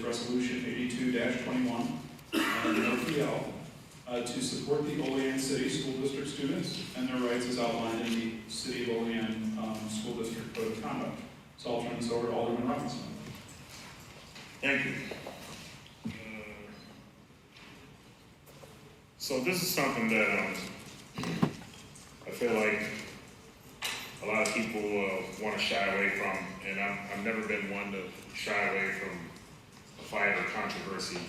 Resolution 82-21 and an OPL to support the Olean City School District students and their rights as outlined in the City of Olean School District Code of Conduct. So I'll turn this over to Alderman Robinson. Thank you. So this is something that I feel like a lot of people want to shy away from, and I've never been one to shy away from a fight or controversy.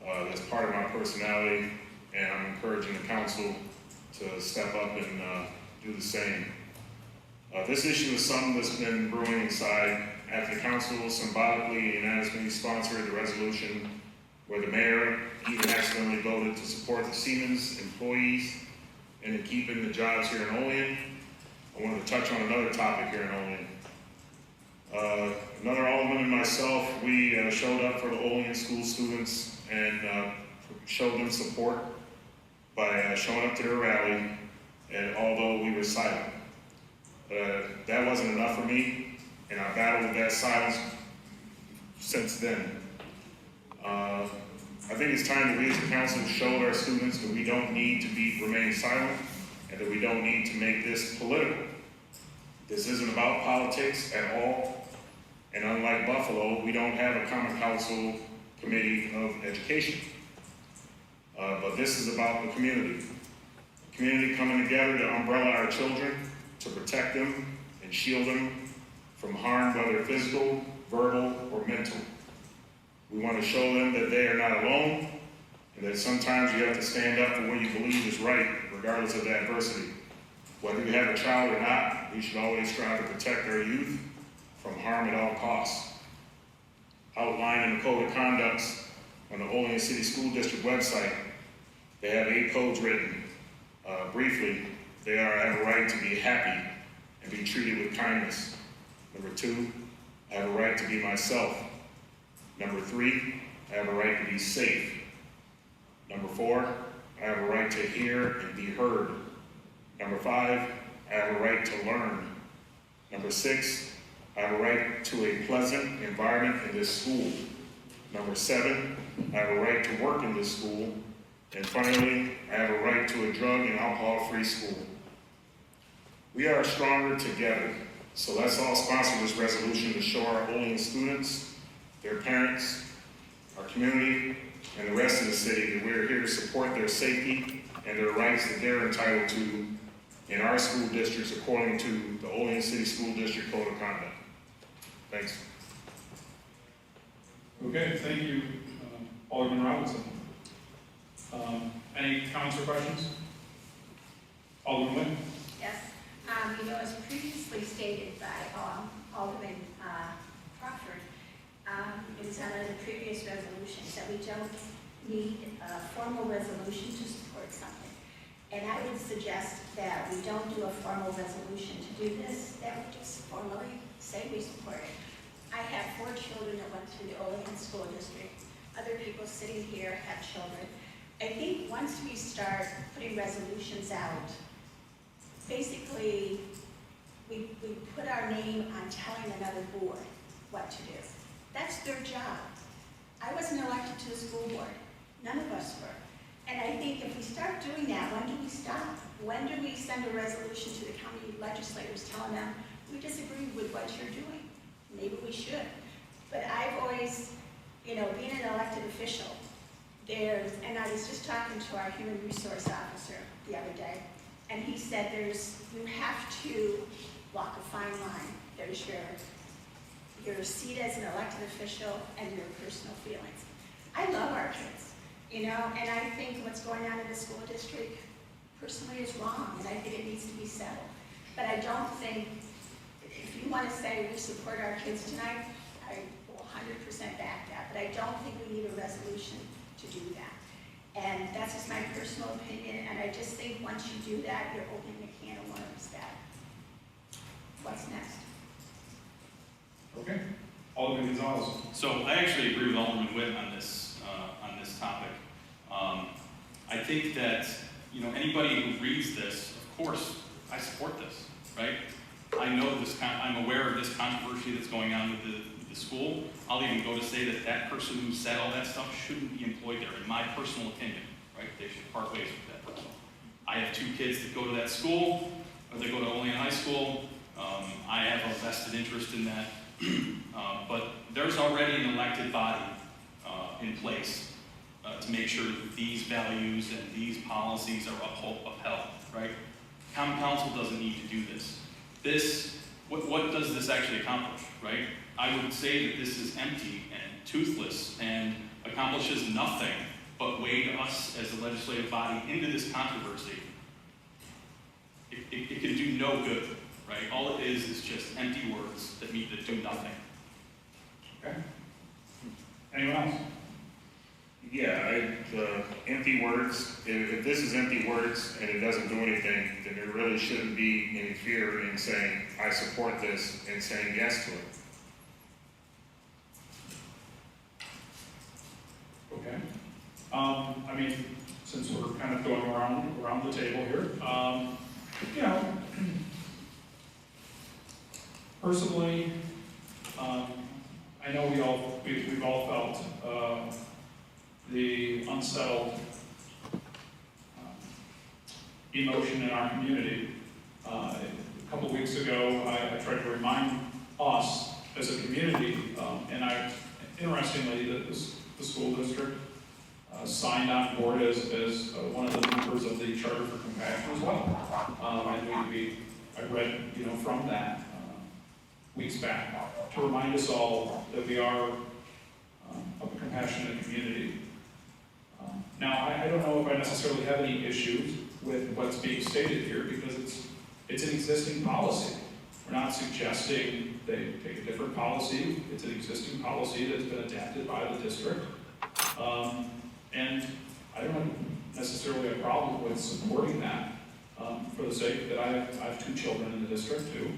That's part of my personality, and I'm encouraging the council to step up and do the same. This issue is something that's been brewing inside after the council symbolically and unanimously sponsored the resolution where the mayor even accidentally voted to support the Siemens employees and in keeping the jobs here in Olean. I wanted to touch on another topic here in Olean. Another alderman and myself, we showed up for the Olean school students and showed them support by showing up to their rally, and although we were silent. That wasn't enough for me, and I battled with that silence since then. I think it's time that we as the council show our students that we don't need to remain silent, and that we don't need to make this political. This isn't about politics at all, and unlike Buffalo, we don't have a Common Council Committee of Education. But this is about the community. The community coming together to umbrella our children, to protect them and shield them from harm, whether physical, verbal, or mental. We want to show them that they are not alone, and that sometimes you have to stand up for what you believe is right, regardless of the adversity. Whether you have a child or not, we should always strive to protect our youth from harm at all costs. Outlined in the Code of Conducts on the Olean City School District website, they have 8 codes written. Briefly, they have a right to be happy and be treated with kindness. Number 2, I have a right to be myself. Number 3, I have a right to be safe. Number 4, I have a right to hear and be heard. Number 5, I have a right to learn. Number 6, I have a right to a pleasant environment in this school. Number 7, I have a right to work in this school. And finally, I have a right to a drug and alcohol-free school. We are stronger together, so let's all sponsor this resolution to show our Olean students, their parents, our community, and the rest of the city that we're here to support their safety and their rights that they're entitled to in our school districts according to the Olean City School District Code of Conduct. Thanks. Okay, thank you, Alderman Robinson. Any comments or questions? Alderman Wynn? Yes. As previously stated by Alderman Crawford, it was on the previous resolutions that we don't need a formal resolution to support something. And I would suggest that we don't do a formal resolution to do this, that we just formally say we support it. I have 4 children that went through the Olean School District. Other people sitting here have children. I think once we start putting resolutions out, basically we put our name on telling another board what to do. That's their job. I wasn't elected to the school board. None of us were. And I think if we start doing that, when do we stop? When do we send a resolution to the county legislators telling them, we disagree with what you're doing? Maybe we should. But I've always, being an elected official, and I was just talking to our human resource officer the other day, and he said you have to walk a fine line. There's your seat as an elected official and your personal feelings. I love our kids, and I think what's going on in the school district personally is wrong, and I think it needs to be settled. But I don't think, if you want to say we support our kids tonight, I will 100% back that, but I don't think we need a resolution to do that. And that's just my personal opinion, and I just think once you do that, you're opening a can of worms that, what's next? Okay. Alderman Gonzalez. So I actually agree with Alderman Witt on this topic. I think that anybody who reads this, of course, I support this, right? I know this. I'm aware of this controversy that's going on with the the school, I'll even go to say that that person who said all that stuff shouldn't be employed there, in my personal opinion, right? They should part ways with that person. I have 2 kids that go to that school, or they go to Olean High School. I have a vested interest in that. But there's already an elected body in place to make sure that these values and these policies are upheld, right? Common Council doesn't need to do this. What does this actually accomplish, right? I would say that this is empty and toothless and accomplishes nothing but wade us as a legislative body into this controversy. It can do no good, right? All it is just empty words that do nothing. Okay. Anyone else? Yeah, empty words, if this is empty words and it doesn't do anything, then there really shouldn't be any fear in saying, I support this, and saying yes to it. Okay. I mean, since we're kind of going around the table here, you know, personally, I know we've all felt the unsettled emotion in our community. A couple weeks ago, I tried to remind us as a community, interestingly, that the school district signed on board as one of the members of the Charter for Compassion as well. And I read, from that weeks back to remind us all that we are a compassionate community. Now, I don't know if I necessarily have any issues with what's being stated here because it's an existing policy. We're not suggesting they take a different policy. It's an existing policy that's been adapted by the district. And I don't have necessarily a problem with supporting that for the sake that I have 2 children in the district too,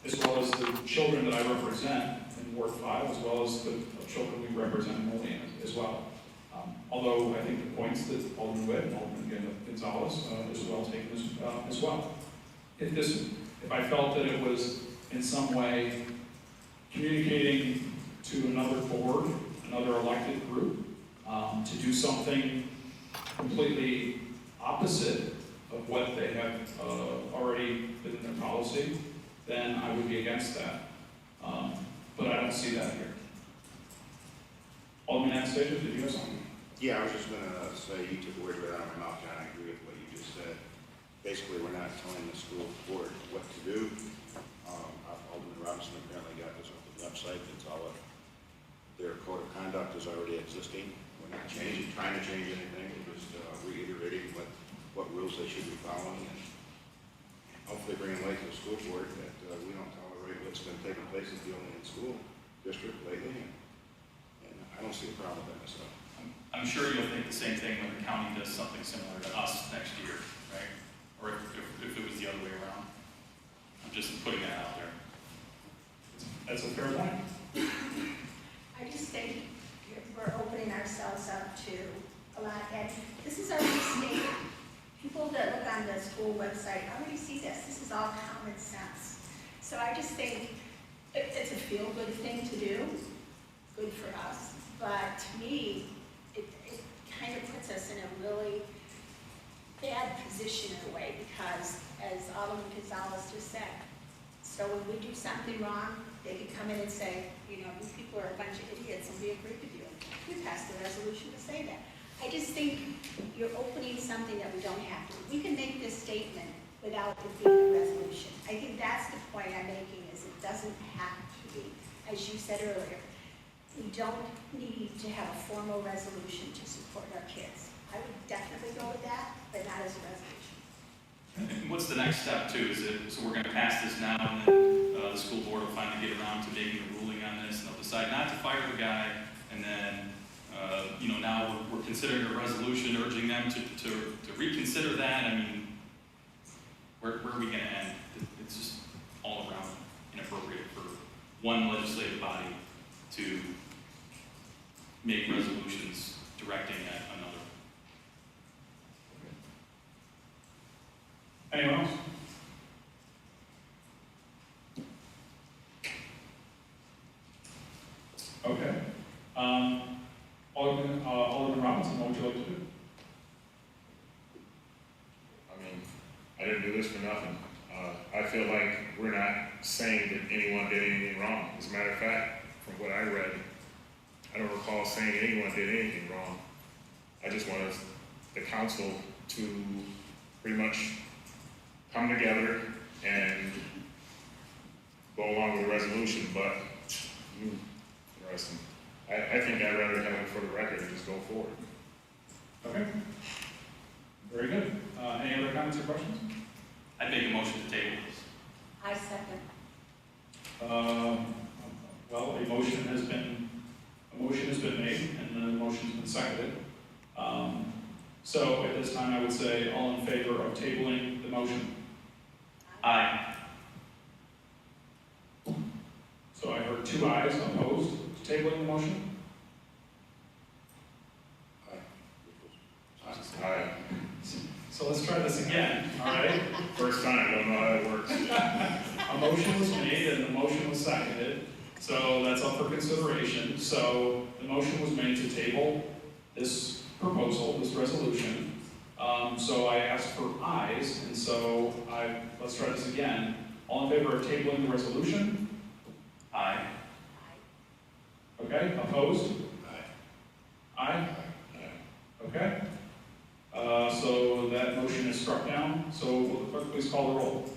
as well as the children that I represent in Ward 5, as well as the children we represent in Olean as well. Although I think the points that Alderman Witt and Alderman Gonzalez is well taken as well. If I felt that it was in some way communicating to another board, another elected group, to do something completely opposite of what they have already been in their policy, then I would be against that. But I don't see that here. Alderman Anastasia, did you have something? Yeah, I was just going to say, you took the words right out of my mouth, John. I agree with what you just said. Basically, we're not telling the school board what to do. Alderman Robinson apparently got this off the website. It's all up. Their code of conduct is already existing. We're not trying to change anything. We're just reiterating what rules they should be following, and hopefully bringing light to the school board that we don't tolerate what's been taking place at the Olean School District lately. And I don't see a problem with that myself. I'm sure you'll think the same thing when the county does something similar to us next year, right? Or if it was the other way around. I'm just putting that out there. That's a fair point. I just think we're opening ourselves up to a lot, and this is already stated. People that look on the school website already see this. This is all common sense. So I just think it's a feel-good thing to do, good for us. But to me, it kind of puts us in a really bad position in a way because, as Alderman Gonzalez just said, so when we do something wrong, they can come in and say, these people are a bunch of idiots, and we agree with you. We passed a resolution to say that. I just think you're opening something that we don't have to. We can make this statement without it being a resolution. I think that's the point I'm making, is it doesn't have to be, as you said earlier, we don't need to have a formal resolution to support our kids. I would definitely go with that, but not as a resolution. And what's the next step too? So we're going to pass this now, and then the school board will finally get around to making a ruling on this, and they'll decide not to fire the guy, and then now we're considering a resolution urging them to reconsider that. I mean, where are we going to end? It's just all around inappropriate for one legislative body to make resolutions directing at another. Anyone else? Okay. Alderman Robinson, what would you like to do? I mean, I didn't do this for nothing. I feel like we're not saying that anyone did anything wrong. As a matter of fact, from what I read, I don't recall saying anyone did anything wrong. I just wanted the council to pretty much come together and go along with the resolution, but interesting. I think I'd rather have it for the record and just go forward. Okay. Very good. Any other comments or questions? I'd make a motion to table this. I second. Well, a motion has been made and the motion's been seconded. So at this time, I would say all in favor of tabling the motion. Aye. So I heard 2 ayes opposed to tabling the motion. Aye. So let's try this again, all right? First time, I don't know how that works. A motion was made and the motion was seconded, so that's up for consideration. So the motion was made to table this proposal, this resolution. So I asked for ayes, and so let's try this again. All in favor of tabling the resolution? Aye. Okay, opposed? Aye. Aye? Okay. So that motion is struck down. So will the clerk please call the roll?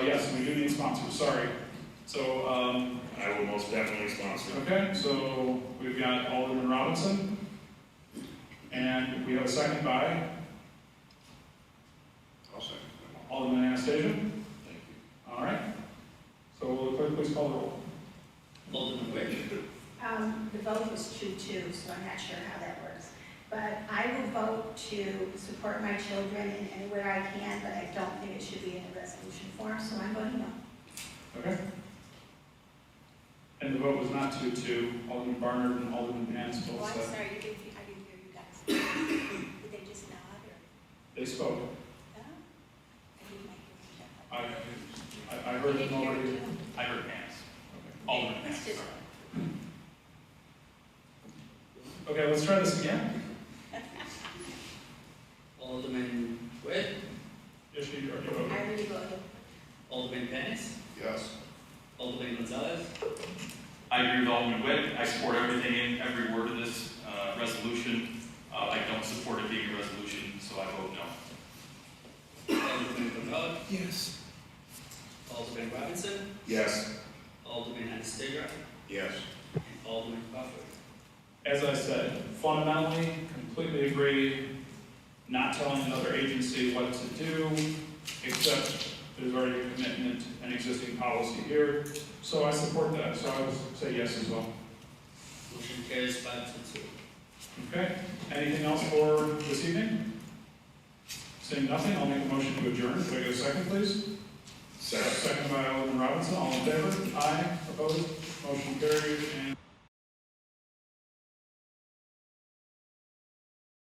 Yes, we do need sponsors, sorry. So, I will most definitely sponsor. okay, so we've got Alderman Robinson, and we have a second by I'll second. Alderman Anastasia. Thank you. All right. So will the clerk please call the roll? Alderman Witt. The vote was 2-2, so I'm not sure how that works. But I will vote to support my children in any way I can, but I don't think it should be in a resolution form, so I'm voting no. Okay. And the vote was not 2-2. Alderman Barnard and Alderman Pans Oh, both I'm said sorry, I didn't hear you guys. Did they just nod or? they spoke. No? I didn't hear you. I heard them already. I heard Vance. Okay. Alderman Vance, Let's just- sorry. Okay, let's try this again. Alderman Witt. Yes, you already voted. I already voted. Alderman Pennis. Yes. Alderman Gonzalez. I agree with Alderman Witt. I support everything in every word of this resolution. I don't support it being a resolution, so I vote no. Alderman Gonzalez. Yes. Alderman Robinson. Yes. Alderman Anastasia. Yes. And Alderman Crawford. As I said, fundamentally, completely agree, not telling another agency what to do, except there's already a commitment and existing policy here. So I support that, so I would say yes as well. Motion carries 5-2. Okay, anything else for this evening? Seeing nothing, I'll make a motion to adjourn. Can I get a second, please? Second. Second by Alderman Robinson, all in favor? Aye, opposed, motion carried, and